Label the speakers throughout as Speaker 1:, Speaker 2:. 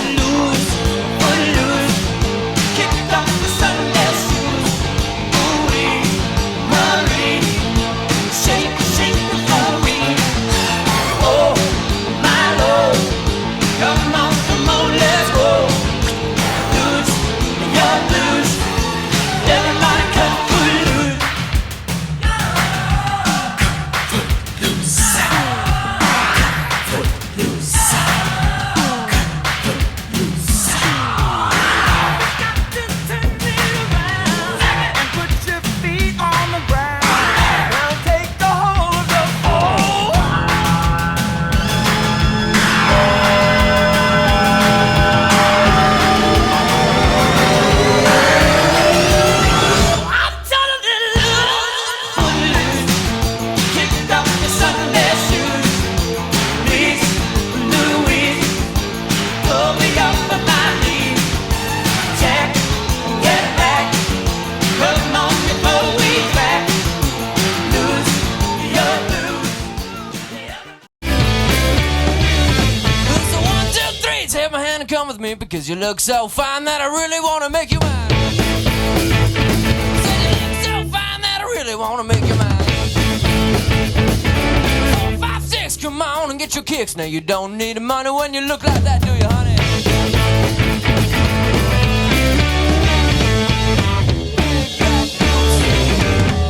Speaker 1: footloose, footloose. Kicked off the Sunday shoes. Ooh-wee, Marie, shake, shake the floor. Oh, my Lord, come on, let's go. Loose, you're loose. Everybody cut footloose. Footloose. Footloose. Footloose. Got to turn it around and put your feet on the ground. Now take the whole of the floor. I'm telling you, footloose. Kicked off the Sunday shoes. Please, Louise, pull me up on my knees. Jack, get back. Come on before we crack. Loose, you're loose. So 1, 2, 3, take my hand and come with me because you look so fine that I really want to make you mine. Said you look so fine that I really want to make you mine. 4, 5, 6, come on and get your kicks. Now you don't need money when you look like that, do you, honey?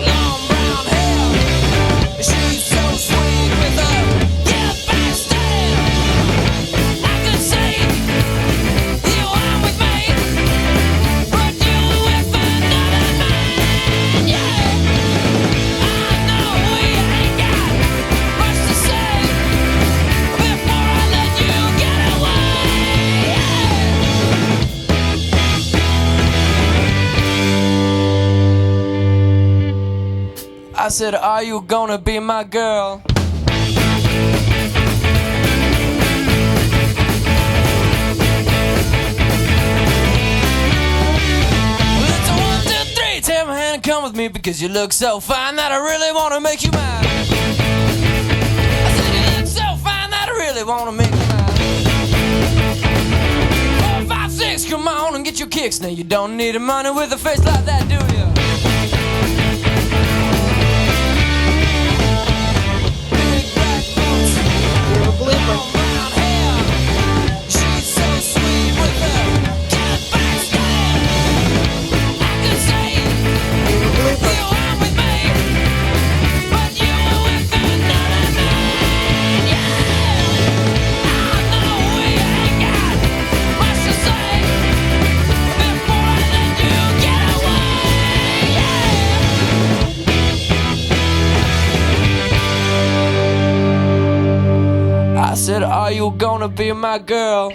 Speaker 1: Long brown hair, she's so sweet with her get back stare. I could say you are with me, but you with another man. Yeah, I know we ain't got much to say before I let you get away. I said, are you gonna be my girl? Well, it's a 1, 2, 3, take my hand and come with me because you look so fine that I really wanna make you mine. I said you look so fine that I really wanna make you mine. 4, 5, 6, come on and get your kicks. Now you don't need money with a face like that, do you? Big black boots, long brown hair. She's so sweet with her get back stare. I could say you are with me, but you are with another man. Yeah, I know we ain't got much to say before I let you get away. Yeah. I said, are you gonna be my girl?